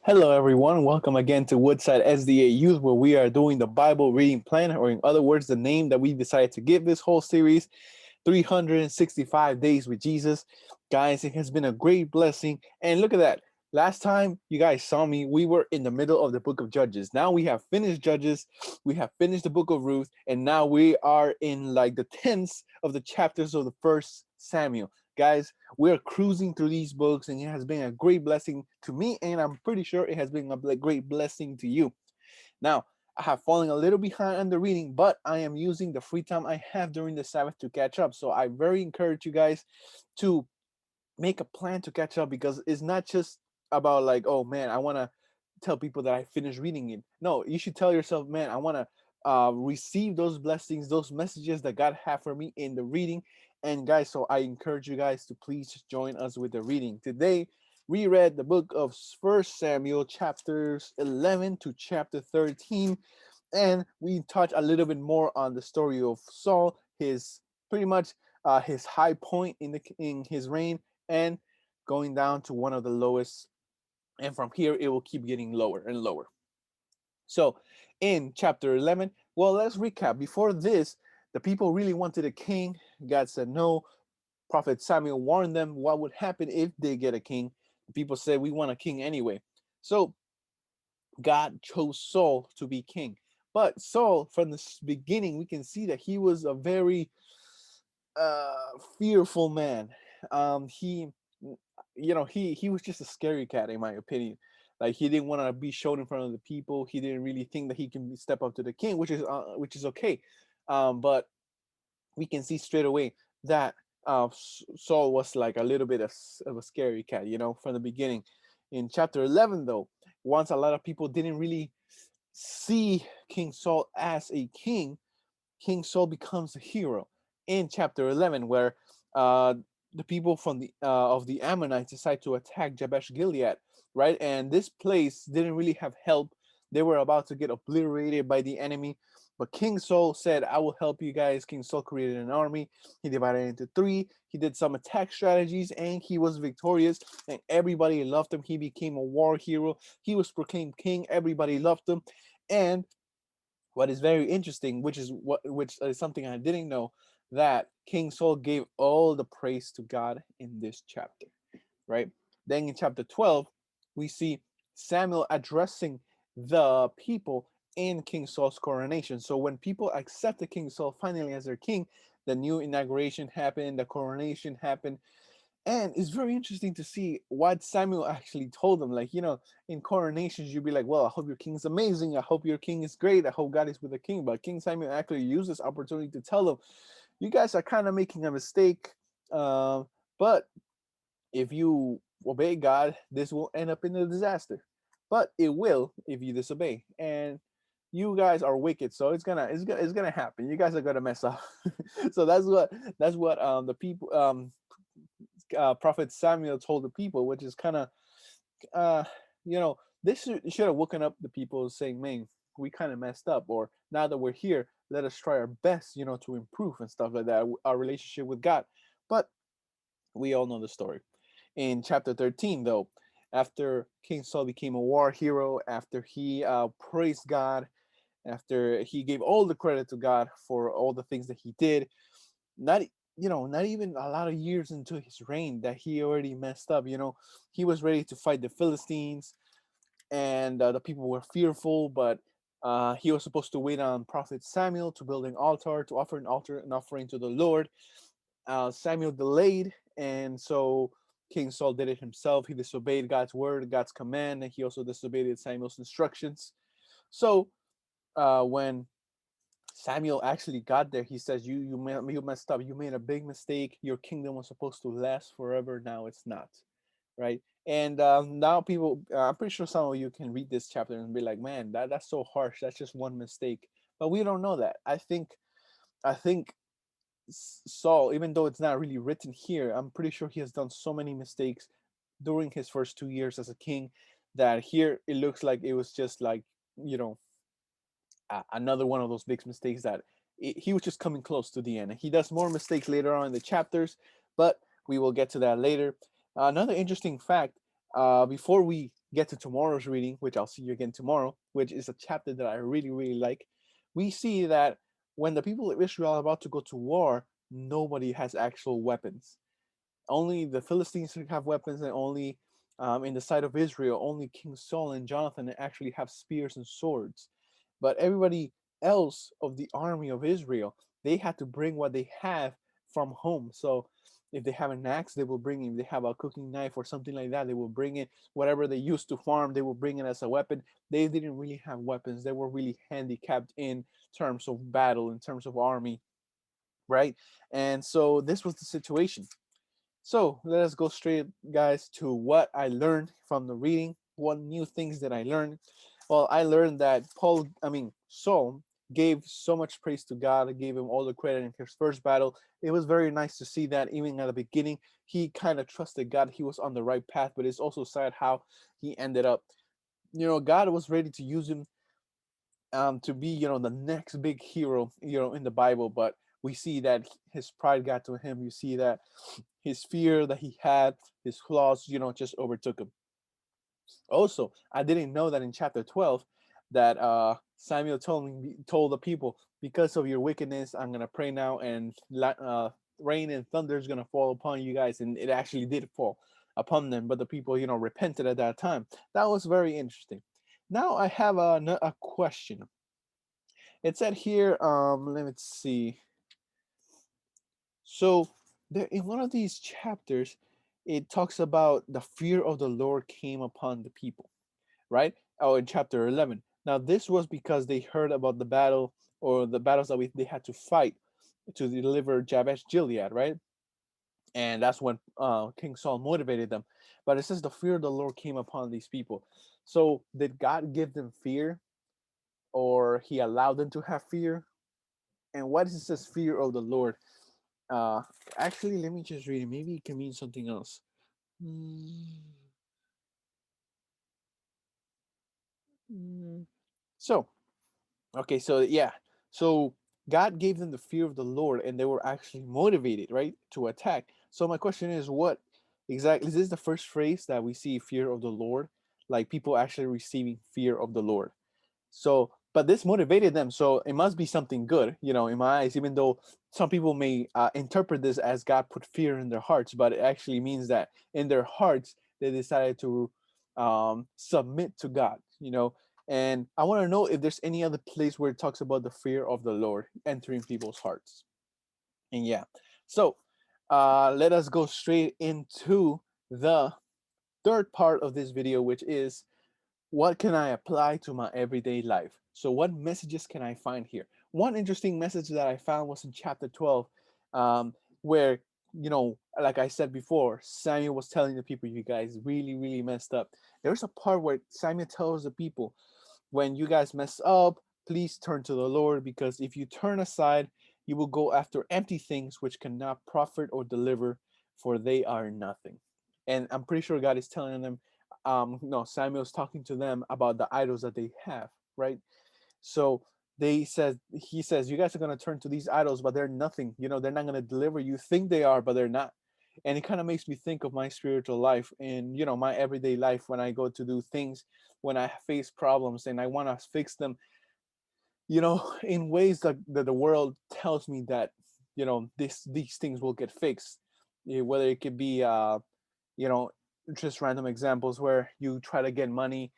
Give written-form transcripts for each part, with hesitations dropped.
Hello, everyone. Welcome again to Woodside SDA Youth, where we are doing the Bible reading plan, or in other words, the name that we decided to give this whole series, 365 Days with Jesus. Guys, it has been a great blessing. And look at that. Last time you guys saw me, we were in the middle of the book of Judges. Now we have finished Judges, we have finished the book of Ruth, and now we are in like the tenths of the chapters of the first Samuel. Guys, we're cruising through these books, and it has been a great blessing to me, and I'm pretty sure it has been a great blessing to you. Now, I have fallen a little behind on the reading, but I am using the free time I have during the Sabbath to catch up. So I very encourage you guys to make a plan to catch up, because it's not just about like, oh man, I want to tell people that I finished reading it. No, you should tell yourself, man, I want to receive those blessings, those messages that God had for me in the reading. And guys, so I encourage you guys to please join us with the reading. Today, we read the book of First Samuel, chapters 11 to chapter 13, and we touched a little bit more on the story of Saul, his pretty much his high point in his reign, and going down to one of the lowest. And from here, it will keep getting lower and lower. So in chapter 11, well, let's recap. Before this, the people really wanted a king. God said no. Prophet Samuel warned them what would happen if they get a king. The people said, we want a king anyway. So God chose Saul to be king. But Saul, from the beginning, we can see that he was a very fearful man. He, he was just a scary cat, in my opinion. Like, he didn't want to be shown in front of the people. He didn't really think that he can step up to the king, which is okay. But we can see straight away that Saul was like a little bit of a scary cat, from the beginning. In chapter 11, though, once a lot of people didn't really see King Saul as a king, King Saul becomes a hero in chapter 11, where uh, the people from the of the Ammonites decide to attack Jabesh Gilead, right? And this place didn't really have help. They were about to get obliterated by the enemy. But King Saul said, I will help you guys. King Saul created an army. He divided it into three. He did some attack strategies, and he was victorious. And everybody loved him. He became a war hero. He was proclaimed king. Everybody loved him. And what is very interesting, which is something I didn't know, that King Saul gave all the praise to God in this chapter, right? Then in chapter 12, we see Samuel addressing the people in King Saul's coronation. So when people accepted King Saul finally as their king, the new inauguration happened, the coronation happened, and it's very interesting to see what Samuel actually told them. Like, in coronations, you'd be like, well, I hope your king is amazing. I hope your king is great. I hope God is with the king. But King Samuel actually used this opportunity to tell them, you guys are kind of making a mistake. But if you obey God, this will end up in a disaster. But it will if you disobey. And you guys are wicked, so it's gonna happen. You guys are gonna mess up. So that's what the people Prophet Samuel told the people, which is kind of, uh, this should have woken up the people, saying, man, we kind of messed up, or now that we're here, let us try our best, to improve and stuff like that, our relationship with God. But we all know the story. In chapter 13, though, after King Saul became a war hero, after he praised God, after he gave all the credit to God for all the things that he did, not not even a lot of years into his reign, that he already messed up. He was ready to fight the Philistines, and the people were fearful, but he was supposed to wait on Prophet Samuel to build an altar, to offer an offering to the Lord. Samuel delayed, and so King Saul did it himself. He disobeyed God's word, God's command, and he also disobeyed Samuel's instructions. So when Samuel actually got there, he says, you messed up. You made a big mistake. Your kingdom was supposed to last forever. Now it's not, right? And now people, I'm pretty sure some of you can read this chapter and be like, man, that's so harsh. That's just one mistake. But we don't know that. I think Saul, even though it's not really written here, I'm pretty sure he has done so many mistakes during his first 2 years as a king, that here it looks like it was just like, you know another one of those big mistakes, that he was just coming close to the end. He does more mistakes later on in the chapters, but we will get to that later. Another interesting fact, before we get to tomorrow's reading, which I'll see you again tomorrow, which is a chapter that I really, really like, we see that when the people of Israel are about to go to war, nobody has actual weapons. Only the Philistines have weapons, and only in the side of Israel, only King Saul and Jonathan actually have spears and swords. But everybody else of the army of Israel, they had to bring what they have from home. So if they have an axe, they will bring it. If they have a cooking knife or something like that, they will bring it. Whatever they used to farm, they will bring it as a weapon. They didn't really have weapons. They were really handicapped in terms of battle, in terms of army, right? And so this was the situation. So let us go straight, guys, to what I learned from the reading. What new things that I learned? Well, I learned that Saul gave so much praise to God, gave him all the credit in his first battle. It was very nice to see that even at the beginning, he kind of trusted God. He was on the right path, but it's also sad how he ended up. God was ready to use him to be, the next big hero, in the Bible, but we see that his pride got to him. You see that his fear that he had, his flaws, just overtook him. Also, I didn't know that in chapter 12 that Samuel told the people, because of your wickedness, I'm gonna pray now, and rain and thunder is gonna fall upon you guys, and it actually did fall upon them. But the people, repented at that time. That was very interesting. Now I have a question. It said here, let me see. So there in one of these chapters, it talks about the fear of the Lord came upon the people, right? Oh, in chapter 11. Now this was because they heard about the battle, or the battles that they had to fight to deliver Jabesh Gilead, right? And that's when King Saul motivated them. But it says the fear of the Lord came upon these people. So did God give them fear, or he allowed them to have fear? And what is this fear of the Lord? Uh, Actually, let me just read it. Maybe it can mean something else. Mm, mm. So, okay, so yeah, so God gave them the fear of the Lord, and they were actually motivated, right, to attack. So my question is, what exactly is this the first phrase that we see fear of the Lord, like people actually receiving fear of the Lord? So, but this motivated them. So it must be something good, in my eyes, even though some people may interpret this as God put fear in their hearts, but it actually means that in their hearts, they decided to submit to God, And I want to know if there's any other place where it talks about the fear of the Lord entering people's hearts. And yeah, so let us go straight into the third part of this video, which is what can I apply to my everyday life? So, what messages can I find here? One interesting message that I found was in chapter 12, where, like I said before, Samuel was telling the people, you guys really, really messed up. There's a part where Samuel tells the people, when you guys mess up, please turn to the Lord, because if you turn aside, you will go after empty things which cannot profit or deliver, for they are nothing. And I'm pretty sure God is telling them, no, Samuel's talking to them about the idols that they have, right? So he says, you guys are going to turn to these idols, but they're nothing. They're not going to deliver. You think they are, but they're not. And it kind of makes me think of my spiritual life and, my everyday life, when I go to do things, when I face problems and I want to fix them, in ways that the world tells me that, these things will get fixed. Whether it could be, you know, just random examples where you try to get money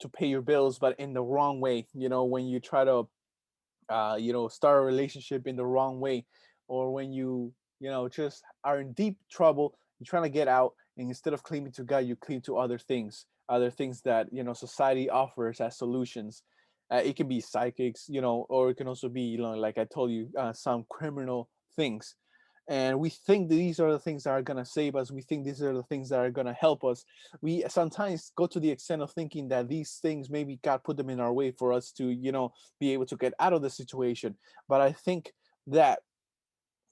to pay your bills, but in the wrong way. When you try to, start a relationship in the wrong way, or when you, just are in deep trouble, you're trying to get out, and instead of clinging to God, you cling to other things that, society offers as solutions. It can be psychics, or it can also be, like I told you, some criminal things. And we think these are the things that are going to save us. We think these are the things that are going to help us. We sometimes go to the extent of thinking that these things, maybe God put them in our way for us to, be able to get out of the situation. But I think that,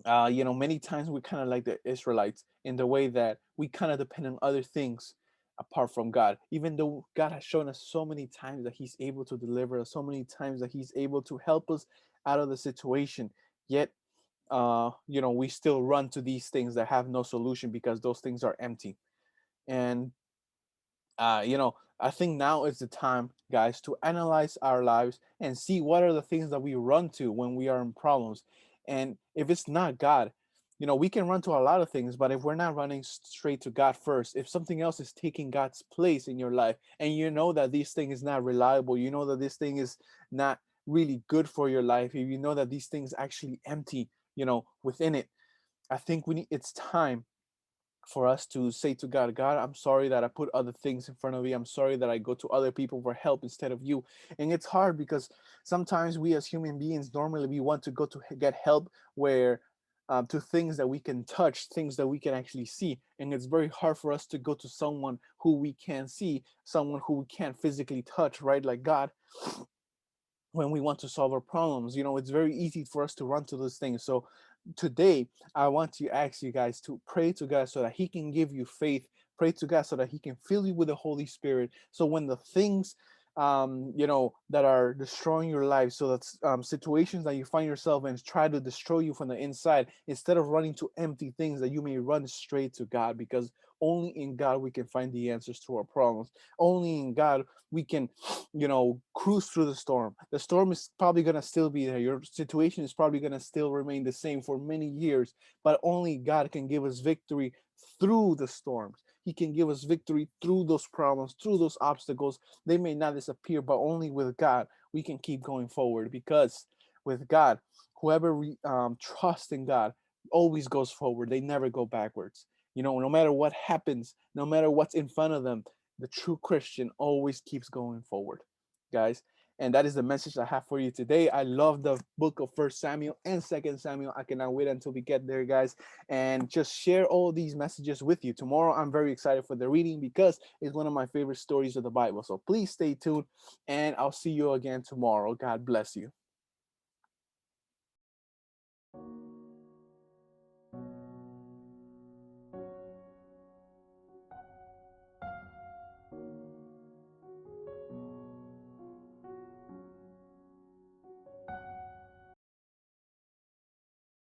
many times we kind of like the Israelites in the way that we kind of depend on other things apart from God, even though God has shown us so many times that He's able to deliver us, so many times that He's able to help us out of the situation. Yet, we still run to these things that have no solution, because those things are empty. And I think now is the time, guys, to analyze our lives and see what are the things that we run to when we are in problems. And if it's not God, we can run to a lot of things, but if we're not running straight to God first, if something else is taking God's place in your life, and you know that this thing is not reliable, you know that this thing is not really good for your life, if you know that these things actually empty, within it, I think it's time for us to say to God, God, I'm sorry that I put other things in front of you. I'm sorry that I go to other people for help instead of you. And it's hard because sometimes we as human beings, normally we want to go to get help where to things that we can touch, things that we can actually see. And it's very hard for us to go to someone who we can't see, someone who we can't physically touch, right? Like God, when we want to solve our problems. It's very easy for us to run to those things. So today, I want to ask you guys to pray to God so that He can give you faith. Pray to God so that He can fill you with the Holy Spirit. So when the things that are destroying your life, so that situations that you find yourself in try to destroy you from the inside, instead of running to empty things, that you may run straight to God, because only in God we can find the answers to our problems. Only in God we can cruise through the storm. The storm is probably going to still be there, your situation is probably going to still remain the same for many years, but only God can give us victory through the storms. He can give us victory through those problems, through those obstacles. They may not disappear, but only with God we can keep going forward, because with God, whoever trusts in God always goes forward. They never go backwards. No matter what happens, no matter what's in front of them, the true Christian always keeps going forward, guys. And that is the message I have for you today. I love the book of First Samuel and Second Samuel. I cannot wait until we get there, guys, and just share all these messages with you. Tomorrow, I'm very excited for the reading because it's one of my favorite stories of the Bible. So please stay tuned, and I'll see you again tomorrow. God bless you.